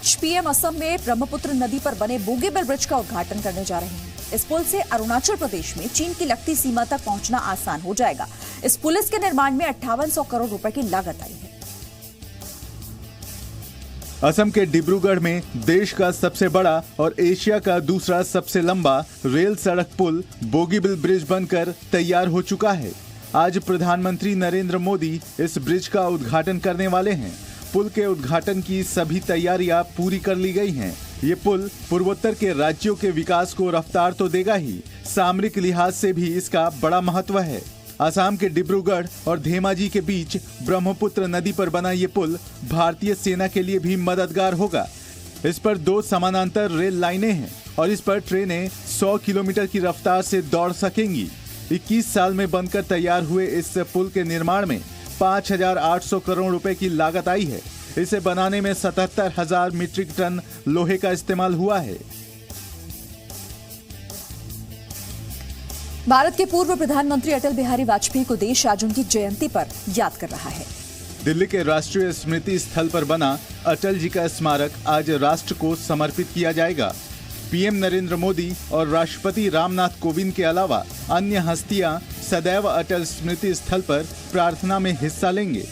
आज पीएम असम में ब्रह्मपुत्र नदी पर बने बोगीबिल ब्रिज का उद्घाटन करने जा रहे हैं। इस पुल से अरुणाचल प्रदेश में चीन की लगती सीमा तक पहुंचना आसान हो जाएगा। इस पुल के निर्माण में 5800 करोड़ रुपए की लागत आई है। असम के डिब्रूगढ़ में देश का सबसे बड़ा और एशिया का दूसरा सबसे लंबा रेल सड़क पुल बोगीबिल ब्रिज बनकर तैयार हो चुका है। आज प्रधानमंत्री नरेंद्र मोदी इस ब्रिज का उद्घाटन करने वाले हैं। पुल के उद्घाटन की सभी तैयारियां पूरी कर ली गई हैं। ये पुल पूर्वोत्तर के राज्यों के विकास को रफ्तार तो देगा ही, सामरिक लिहाज से भी इसका बड़ा महत्व है। असम के डिब्रूगढ़ और धेमाजी के बीच ब्रह्मपुत्र नदी पर बना ये पुल भारतीय सेना के लिए भी मददगार होगा। इस पर 2 समानांतर रेल लाइनें हैं और इस पर ट्रेनें 100 किलोमीटर की रफ्तार से दौड़ सकेंगी। 21 साल में बनकर तैयार हुए इस पुल के निर्माण में 5800 करोड़ रुपए की लागत आई है। इसे बनाने में 77,000 मीट्रिक टन लोहे का इस्तेमाल हुआ है। भारत के पूर्व प्रधानमंत्री अटल बिहारी वाजपेयी को देश आज उनकी जयंती पर याद कर रहा है। दिल्ली के राष्ट्रीय स्मृति स्थल पर बना अटल जी का स्मारक आज राष्ट्र को समर्पित किया जाएगा। पीएम नरेंद्र मोदी और राष्ट्रपति रामनाथ कोविंद के अलावा अन्य हस्तियां सदैव अटल स्मृति स्थल पर प्रार्थना में हिस्सा लेंगे।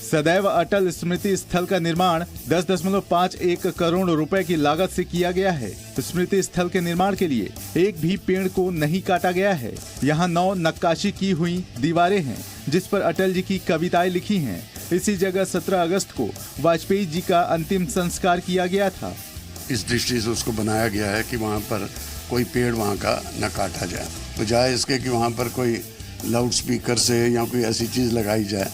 सदैव अटल स्मृति स्थल का निर्माण 10.51 करोड़ रुपए की लागत से किया गया है। स्मृति स्थल के निर्माण के लिए एक भी पेड़ को नहीं काटा गया है। यहाँ 9 नक्काशी की हुई दीवारें हैं जिस पर अटल जी की कविताएं लिखी हैं। इसी जगह 17 अगस्त को वाजपेयी जी का अंतिम संस्कार किया गया था। इस दृष्टि से उसको बनाया गया है कि वहाँ पर कोई पेड़ वहाँ का न काटा जाए, बजाय इसके कि वहाँ पर कोई लाउड स्पीकर से या कोई ऐसी चीज़ लगाई जाए।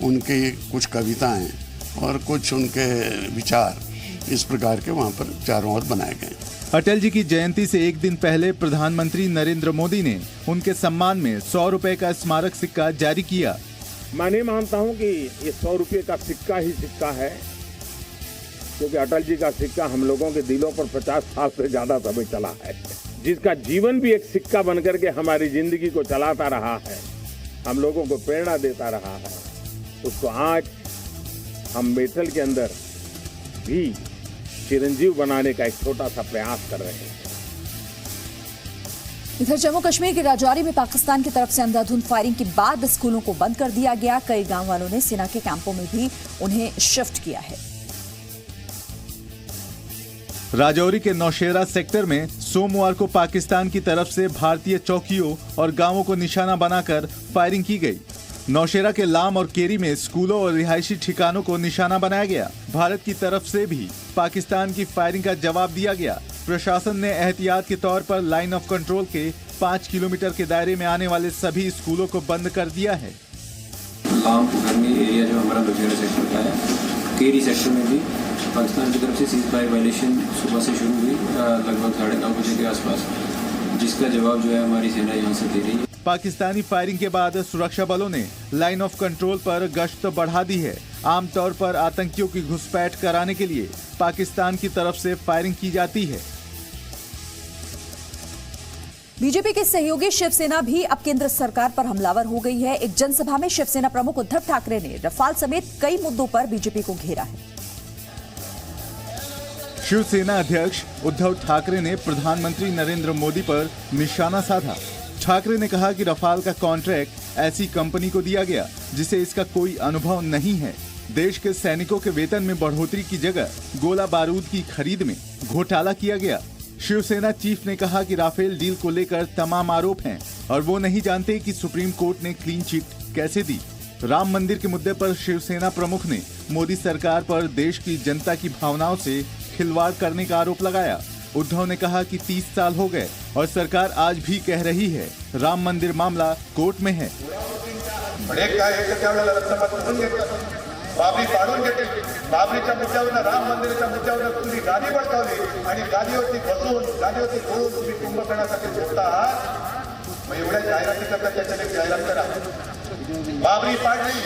उनकी कुछ कविताएं और कुछ उनके विचार इस प्रकार के वहाँ पर चारों ओर बनाए गए। अटल जी की जयंती से एक दिन पहले प्रधानमंत्री नरेंद्र मोदी ने उनके सम्मान में 100 रुपए का स्मारक सिक्का जारी किया। मैं नहीं मानता हूँ कि ये 100 रुपये का सिक्का ही सिक्का है, क्योंकि अटल जी का सिक्का हम लोगों के दिलों पर 50 साल से ज्यादा समय चला है, जिसका जीवन भी एक सिक्का बनकर के हमारी जिंदगी को चलाता रहा है, हम लोगों को प्रेरणा देता रहा है। उसको आज हम मेटल के अंदर भी चिरंजीव बनाने का एक छोटा सा प्रयास कर रहे हैं। इधर जम्मू कश्मीर के राजौरी में पाकिस्तान की तरफ से अंधाधुंध फायरिंग के बाद स्कूलों को बंद कर दिया गया। कई गांव वालों ने सेना के कैंपों में भी उन्हें शिफ्ट किया है। राजौरी के नौशेरा सेक्टर में सोमवार को पाकिस्तान की तरफ से भारतीय चौकियों और गांवों को निशाना बनाकर फायरिंग की गई। नौशेरा के लाम और केरी में स्कूलों और रिहायशी ठिकानों को निशाना बनाया गया। भारत की तरफ से भी पाकिस्तान की फायरिंग का जवाब दिया गया। प्रशासन ने एहतियात के तौर पर लाइन ऑफ कंट्रोल के 5 किलोमीटर के दायरे में आने वाले सभी स्कूलों को बंद कर दिया है। लाम एरिया जो हमारा नौशेरा सेक्टर का है, केरी सेक्टर में भी पाकिस्तान की तरफ से सीज फायर वायलेशन सुबह से शुरू हुई लगभग 9:30 बजे के आसपास, जिसका जवाब जो है हमारी सेना यहाँ से दे रही है। पाकिस्तानी फायरिंग के बाद सुरक्षा बलों ने लाइन ऑफ कंट्रोल पर गश्त बढ़ा दी है। आमतौर पर आतंकियों की घुसपैठ कराने के लिए पाकिस्तान की तरफ से फायरिंग की जाती है। बीजेपी के सहयोगी शिवसेना भी अब केंद्र सरकार पर हमलावर हो गई है। एक जनसभा में शिवसेना प्रमुख उद्धव ठाकरे ने रफाल समेत कई मुद्दों पर बीजेपी को घेरा है। शिवसेना अध्यक्ष उद्धव ठाकरे ने प्रधानमंत्री नरेंद्र मोदी पर निशाना साधा। ठाकरे ने कहा कि रफाल का कॉन्ट्रैक्ट ऐसी कंपनी को दिया गया जिसे इसका कोई अनुभव नहीं है। देश के सैनिकों के वेतन में बढ़ोतरी की जगह गोला बारूद की खरीद में घोटाला किया गया। शिवसेना चीफ ने कहा कि राफेल डील को लेकर तमाम आरोप हैं और वो नहीं जानते कि सुप्रीम कोर्ट ने क्लीन चिट कैसे दी। राम मंदिर के मुद्दे पर शिवसेना प्रमुख ने मोदी सरकार पर देश की जनता की भावनाओं से खिलवाड़ करने का आरोप लगाया। उद्धव ने कहा कि 30 साल हो गए और सरकार आज भी कह रही है राम मंदिर मामला कोर्ट में है। बाबरीच्या मुद्द्यावर, राम मंदिराच्या मुद्द्यावर तुम्ही गादी बळकावली आणि गादीवरती बसून गादीवरती बोलून तुम्ही कुंभकर्णासाठी बोलता आहात। मग एवढ्या जाहिराती करता त्याच्याने जाहिरात करा, बाबरी पाडली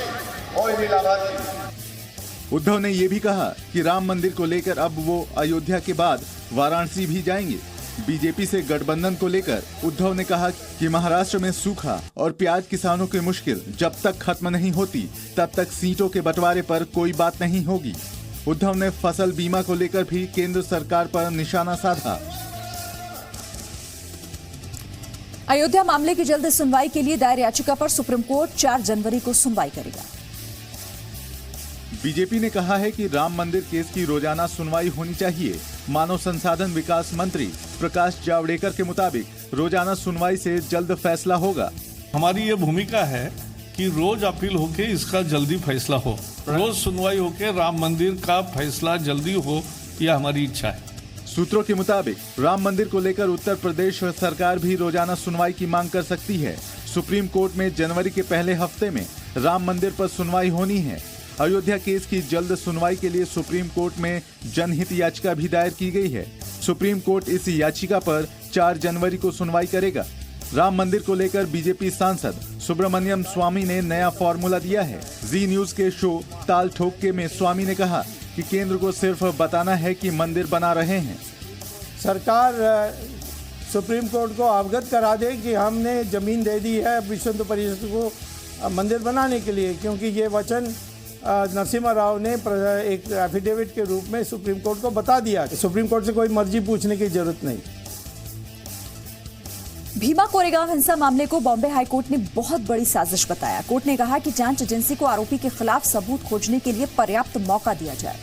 होय मी लाभार्थी। उद्धव ने ये भी कहा कि राम मंदिर को लेकर अब वो अयोध्या के बाद वाराणसी भी जाएंगे। बीजेपी से गठबंधन को लेकर उद्धव ने कहा कि महाराष्ट्र में सूखा और प्याज किसानों की मुश्किल जब तक खत्म नहीं होती तब तक सीटों के बंटवारे पर कोई बात नहीं होगी। उद्धव ने फसल बीमा को लेकर भी केंद्र सरकार पर निशाना साधा। अयोध्या मामले की जल्द सुनवाई के लिए दायर याचिका पर सुप्रीम कोर्ट 4 जनवरी को सुनवाई करेगा। बीजेपी ने कहा है कि राम मंदिर केस की रोजाना सुनवाई होनी चाहिए। मानव संसाधन विकास मंत्री प्रकाश जावड़ेकर के मुताबिक रोजाना सुनवाई से जल्द फैसला होगा। हमारी ये भूमिका है कि रोज अपील होके इसका जल्दी फैसला हो, रोज सुनवाई होके राम मंदिर का फैसला जल्दी हो, यह हमारी इच्छा है। सूत्रों के मुताबिक राम मंदिर को लेकर उत्तर प्रदेश सरकार भी रोजाना सुनवाई की मांग कर सकती है। सुप्रीम कोर्ट में जनवरी के पहले हफ्ते में राम मंदिर पर सुनवाई होनी है। अयोध्या केस की जल्द सुनवाई के लिए सुप्रीम कोर्ट में जनहित याचिका भी दायर की गई है। सुप्रीम कोर्ट इस याचिका पर 4 जनवरी को सुनवाई करेगा। राम मंदिर को लेकर बीजेपी सांसद सुब्रमण्यम स्वामी ने नया फॉर्मूला दिया है। जी न्यूज के शो ताल ठोके में स्वामी ने कहा कि केंद्र को सिर्फ बताना है कि मंदिर बना रहे हैं। सरकार सुप्रीम कोर्ट को अवगत करा दे कि हमने जमीन दे दी है विश्व हिंदू परिषद को मंदिर बनाने के लिए, क्योंकि ये वचन नरसिम्हा राव ने एक एफिडेविट के रूप में सुप्रीम कोर्ट को बता दिया। सुप्रीम कोर्ट से कोई मर्जी पूछने की जरूरत नहीं। भीमा कोरेगांव हिंसा मामले को बॉम्बे हाईकोर्ट ने बहुत बड़ी साजिश बताया। कोर्ट ने कहा कि जांच एजेंसी को आरोपी के खिलाफ सबूत खोजने के लिए पर्याप्त मौका दिया जाए।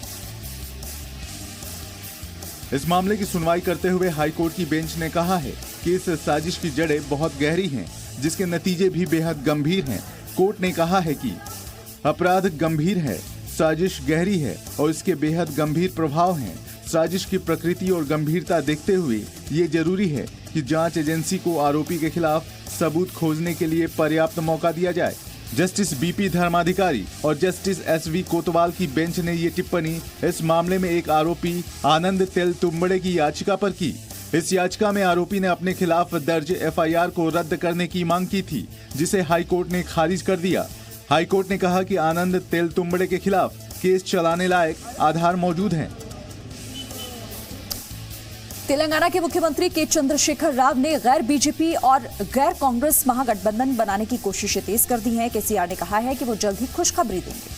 इस मामले की सुनवाई करते हुए हाईकोर्ट की बेंच ने कहा है कि इस साजिश की जड़ें बहुत गहरी हैं, जिसके नतीजे भी बेहद गंभीर हैं। कोर्ट ने कहा है कि अपराध गंभीर है, साजिश गहरी है और इसके बेहद गंभीर प्रभाव हैं। साजिश की प्रकृति और गंभीरता देखते हुए ये जरूरी है कि जांच एजेंसी को आरोपी के खिलाफ सबूत खोजने के लिए पर्याप्त मौका दिया जाए। जस्टिस बीपी धर्माधिकारी और जस्टिस एसवी कोतवाल की बेंच ने ये टिप्पणी इस मामले में एक आरोपी आनंद तेलतुंबड़े की याचिका पर की। इस याचिका में आरोपी ने अपने खिलाफ दर्ज एफआईआर को रद्द करने की मांग की थी, जिसे हाईकोर्ट ने खारिज कर दिया। हाईकोर्ट ने कहा कि आनंद तेलतुंबड़े के खिलाफ केस चलाने लायक आधार मौजूद हैं। तेलंगाना के मुख्यमंत्री के चंद्रशेखर राव ने गैर बीजेपी और गैर कांग्रेस महागठबंधन बनाने की कोशिशें तेज कर दी हैं। केसीआर ने कहा है कि वो जल्द ही खुशखबरी देंगे।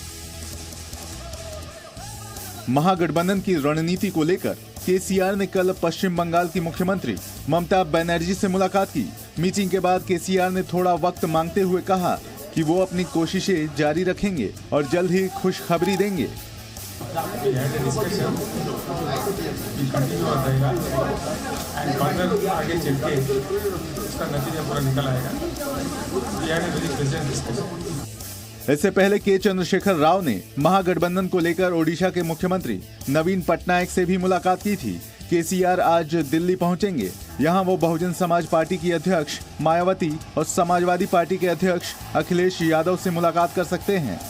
महागठबंधन की रणनीति को लेकर केसीआर ने कल पश्चिम बंगाल की मुख्यमंत्री ममता बनर्जी से मुलाकात की। मीटिंग के बाद केसीआर ने थोड़ा वक्त मांगते हुए कहा कि वो अपनी कोशिशें जारी रखेंगे और जल्द ही खुशखबरी देंगे। इससे पहले के चंद्रशेखर राव ने महागठबंधन को लेकर ओडिशा के मुख्यमंत्री नवीन पटनायक से भी मुलाकात की थी। केसीआर आज दिल्ली पहुंचेंगे। यहां वो बहुजन समाज पार्टी की अध्यक्ष मायावती और समाजवादी पार्टी के अध्यक्ष अखिलेश यादव से मुलाकात कर सकते हैं।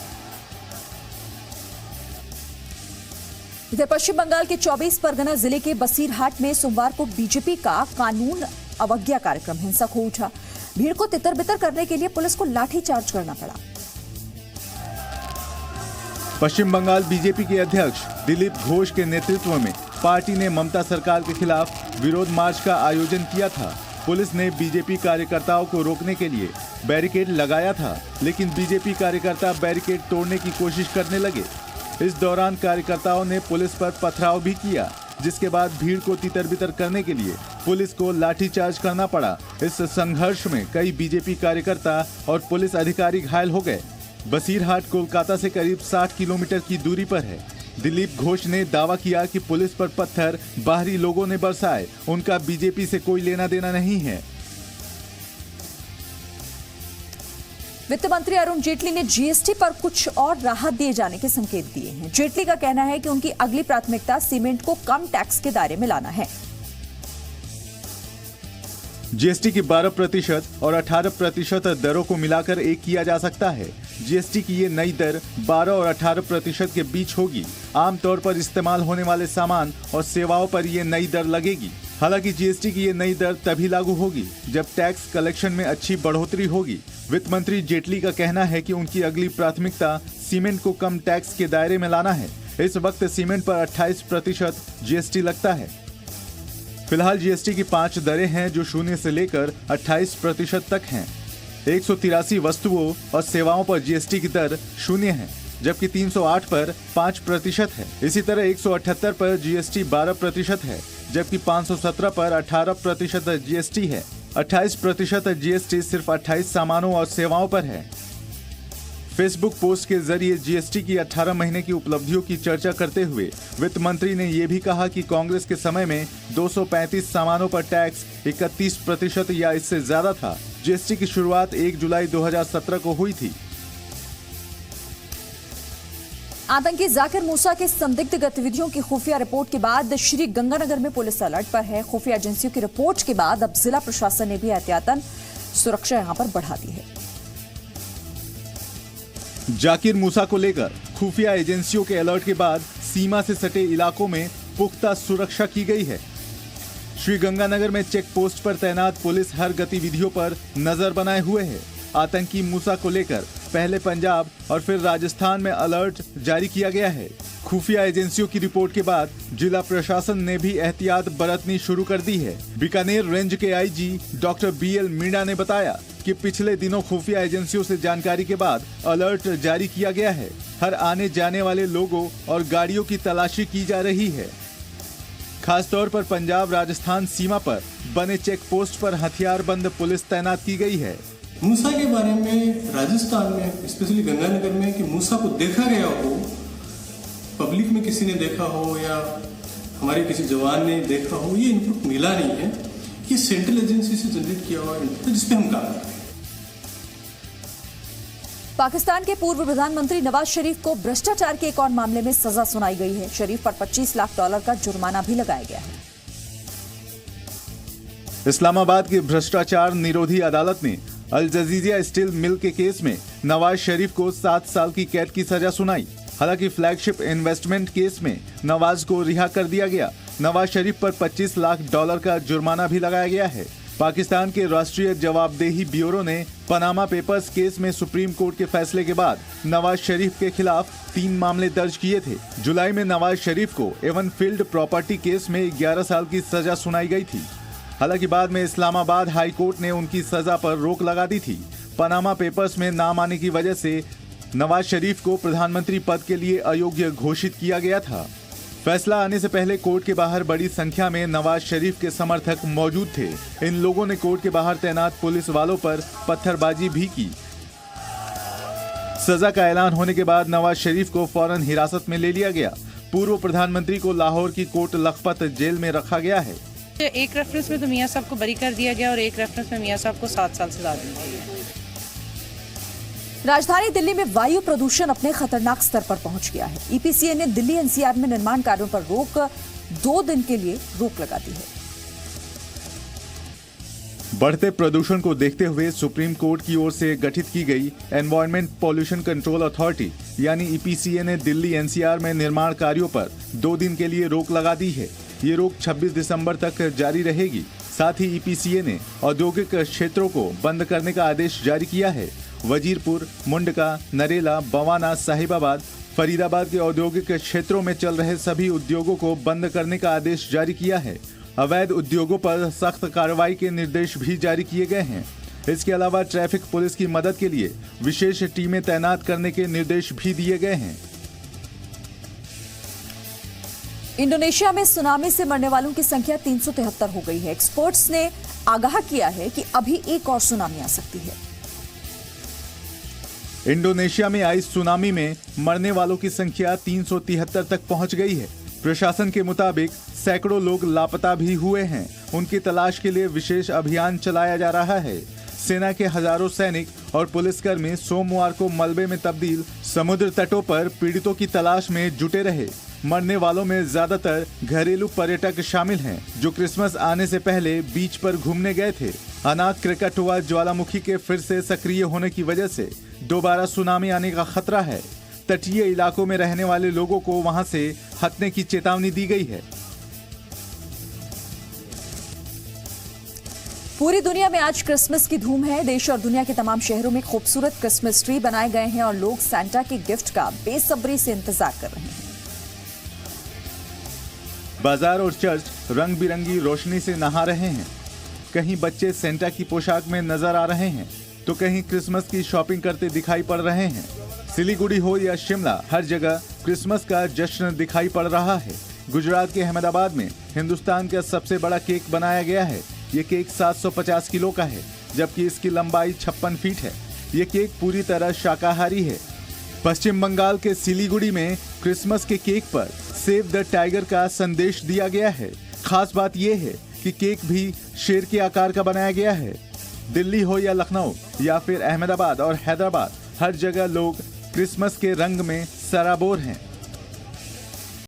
इधर पश्चिम बंगाल के 24 परगना जिले के बसीरहाट में सोमवार को बीजेपी का कानून अवज्ञा कार्यक्रम हिंसक हो उठा। भीड़ को तितर-बितर करने के लिए पुलिस को लाठीचार्ज करना पड़ा। पश्चिम बंगाल बीजेपी के अध्यक्ष दिलीप घोष के नेतृत्व में पार्टी ने ममता सरकार के खिलाफ विरोध मार्च का आयोजन किया था। पुलिस ने बीजेपी कार्यकर्ताओं को रोकने के लिए बैरिकेड लगाया था, लेकिन बीजेपी कार्यकर्ता बैरिकेड तोड़ने की कोशिश करने लगे। इस दौरान कार्यकर्ताओं ने पुलिस पर पथराव भी किया, जिसके बाद भीड़ को तितर-बितर करने के लिए पुलिस को लाठीचार्ज करना पड़ा। इस संघर्ष में कई बीजेपी कार्यकर्ता और पुलिस अधिकारी घायल हो गए। बसीरहाट कोलकाता से करीब 60 किलोमीटर की दूरी पर है। दिलीप घोष ने दावा किया कि पुलिस पर पत्थर बाहरी लोगों ने बरसाए, उनका बीजेपी से कोई लेना देना नहीं है। वित्त मंत्री अरुण जेटली ने जीएसटी पर कुछ और राहत दिए जाने के संकेत दिए हैं। जेटली का कहना है कि उनकी अगली प्राथमिकता सीमेंट को कम टैक्स के दायरे में लाना है। जीएसटी की 12% और 18% दरों को मिलाकर एक किया जा सकता है। जीएसटी की ये नई दर 12 और 18% के बीच होगी। आमतौर पर इस्तेमाल होने वाले सामान और सेवाओं पर ये नई दर लगेगी। हालांकि जीएसटी की ये नई दर तभी लागू होगी जब टैक्स कलेक्शन में अच्छी बढ़ोतरी होगी। वित्त मंत्री जेटली का कहना है कि उनकी अगली प्राथमिकता सीमेंट को कम टैक्स के दायरे में लाना है। इस वक्त सीमेंट पर 28% जीएसटी लगता है। फिलहाल जीएसटी की 5 दरें हैं जो 0 से लेकर 28% तक हैं। 183 वस्तुओं और सेवाओं पर जीएसटी की दर 0 है। जबकि 308 पर 5% है। इसी तरह 178 पर GST 12% है, जबकि 517 पर 18% GST है। 28% GST सिर्फ 28 सामानों और सेवाओं पर है। फेसबुक पोस्ट के जरिए GST की 18 महीने की उपलब्धियों की चर्चा करते हुए वित्त मंत्री ने ये भी कहा कि कांग्रेस के समय में 235 सामानों पर टैक्स 31% या इससे ज्यादा था। GST की शुरुआत 1 जुलाई 2017 को हुई थी। आतंकी जाकिर मूसा के संदिग्ध गतिविधियों की खुफिया रिपोर्ट के बाद श्री गंगानगर में पुलिस अलर्ट पर है। खुफिया एजेंसियों की रिपोर्ट के बाद अब जिला प्रशासन ने भी एहतियातन सुरक्षा यहां पर बढ़ा दी है। जाकिर मूसा को लेकर खुफिया एजेंसियों के अलर्ट के बाद सीमा से सटे इलाकों में पुख्ता सुरक्षा की गई है। श्री गंगानगर में चेक पोस्ट पर तैनात पुलिस हर गतिविधियों पर नजर बनाए हुए है। आतंकी मूसा को लेकर पहले पंजाब और फिर राजस्थान में अलर्ट जारी किया गया है। खुफिया एजेंसियों की रिपोर्ट के बाद जिला प्रशासन ने भी एहतियात बरतनी शुरू कर दी है। बीकानेर रेंज के IG डॉक्टर BL मीणा ने बताया कि पिछले दिनों खुफिया एजेंसियों से जानकारी के बाद अलर्ट जारी किया गया है। हर आने जाने वाले लोगों और गाड़ियों की तलाशी की जा रही है। खासतौर पर पंजाब राजस्थान सीमा पर बने चेक पोस्ट पर हथियारबंद पुलिस तैनात की गई है। मूसा के बारे में राजस्थान में स्पेशली गंगानगर में कि मूसा को देखा गया हो, पब्लिक में किसी ने देखा हो या हमारे किसी जवान ने देखा हो, ये इनपुट मिला नहीं है। ये सेंट्रल एजेंसी से जनरेट किया हुआ इनपुट है जिसपे हम काम कर रहे हैं। पाकिस्तान के पूर्व प्रधानमंत्री नवाज शरीफ को भ्रष्टाचार के एक और मामले में सजा सुनाई गई है। शरीफ पर $25 लाख का जुर्माना भी लगाया गया है। इस्लामाबाद की भ्रष्टाचार निरोधी अदालत ने अल जजीजिया स्टील मिल के केस में नवाज शरीफ को 7 साल की कैद की सजा सुनाई। हालांकि फ्लैगशिप इन्वेस्टमेंट केस में नवाज को रिहा कर दिया गया। नवाज शरीफ पर $25 लाख का जुर्माना भी लगाया गया है। पाकिस्तान के राष्ट्रीय जवाबदेही ब्यूरो ने पनामा पेपर्स केस में सुप्रीम कोर्ट के फैसले के बाद नवाज शरीफ के खिलाफ 3 मामले दर्ज किए थे। जुलाई में नवाज शरीफ को एवन फील्ड प्रॉपर्टी केस में 11 साल की सजा सुनाई गई थी। हालांकि बाद में इस्लामाबाद हाई कोर्ट ने उनकी सजा पर रोक लगा दी थी। पनामा पेपर्स में नाम आने की वजह से नवाज शरीफ को प्रधानमंत्री पद के लिए अयोग्य घोषित किया गया था। फैसला आने से पहले कोर्ट के बाहर बड़ी संख्या में नवाज शरीफ के समर्थक मौजूद थे। इन लोगों ने कोर्ट के बाहर तैनात पुलिस वालों पर पत्थरबाजी भी की। सजा का ऐलान होने के बाद नवाज शरीफ को फौरन हिरासत में ले लिया गया। पूर्व प्रधानमंत्री को लाहौर की कोट लखपत जेल में रखा गया है। एक रेफरेंस में तो मियां साहब को बरी कर दिया गया और एक रेफरेंस में मियां साहब को 7 साल सजा दी गई। राजधानी दिल्ली में वायु प्रदूषण अपने खतरनाक स्तर पर पहुंच गया है। EPCA ने दिल्ली NCR में निर्माण कार्यों पर 2 दिन के लिए रोक लगा दी है। बढ़ते प्रदूषण को देखते हुए सुप्रीम कोर्ट की ओर से गठित की गई एनवायरमेंट पॉल्यूशन कंट्रोल अथॉरिटी यानी EPCA ने दिल्ली NCR में निर्माण कार्यों पर 2 दिन के लिए रोक लगा दी है। ये रोक 26 दिसंबर तक जारी रहेगी। साथ ही EPCA ने औद्योगिक क्षेत्रों को बंद करने का आदेश जारी किया है। वजीरपुर, मुंडका, नरेला, बवाना, साहिबाबाद, फरीदाबाद के औद्योगिक क्षेत्रों में चल रहे सभी उद्योगों को बंद करने का आदेश जारी किया है। अवैध उद्योगों पर सख्त कार्रवाई के निर्देश भी जारी किए गए हैं। इसके अलावा ट्रैफिक पुलिस की मदद के लिए विशेष टीमें तैनात करने के निर्देश भी दिए गए हैं। इंडोनेशिया में सुनामी से मरने वालों की संख्या 373 हो गई है। एक्सपर्ट्स ने आगाह किया है कि अभी एक और सुनामी आ सकती है। इंडोनेशिया में आई सुनामी में मरने वालों की संख्या 373 तक पहुंच गई है। प्रशासन के मुताबिक सैकड़ों लोग लापता भी हुए हैं। उनकी तलाश के लिए विशेष अभियान चलाया जा रहा है। सेना के हजारों सैनिक और पुलिसकर्मी सोमवार को मलबे में तब्दील समुद्र तटों पर पीड़ितों की तलाश में जुटे रहे। मरने वालों में ज्यादातर घरेलू पर्यटक शामिल हैं, जो क्रिसमस आने से पहले बीच पर घूमने गए थे। अनाक क्रेकाटोआ ज्वालामुखी के फिर से सक्रिय होने की वजह से दोबारा सुनामी आने का खतरा है। तटीय इलाकों में रहने वाले लोगों को वहां से हटने की चेतावनी दी गई है। पूरी दुनिया में आज क्रिसमस की धूम है। देश और दुनिया के तमाम शहरों में खूबसूरत क्रिसमस ट्री बनाए गए हैं और लोग सैंटा के गिफ्ट का बेसब्री से इंतजार कर रहे हैं। बाजार और चर्च रंग बिरंगी रोशनी से नहा रहे हैं। कहीं बच्चे सेंटा की पोशाक में नजर आ रहे हैं। तो कहीं क्रिसमस की शॉपिंग करते दिखाई पड़ रहे हैं। सिलीगुड़ी हो या शिमला, हर जगह क्रिसमस का जश्न दिखाई पड़ रहा है। गुजरात के अहमदाबाद में हिंदुस्तान का सबसे बड़ा केक बनाया गया है। ये केक 750 किलो का है, जबकि इसकी लंबाई 56 फीट है। ये केक पूरी तरह शाकाहारी है। पश्चिम बंगाल के सिलीगुड़ी में क्रिसमस के केक पर सेव द टाइगर का संदेश दिया गया है। खास बात यह है कि केक भी शेर के आकार का बनाया गया है। दिल्ली हो या लखनऊ या फिर अहमदाबाद और हैदराबाद, हर जगह लोग क्रिसमस के रंग में सराबोर हैं।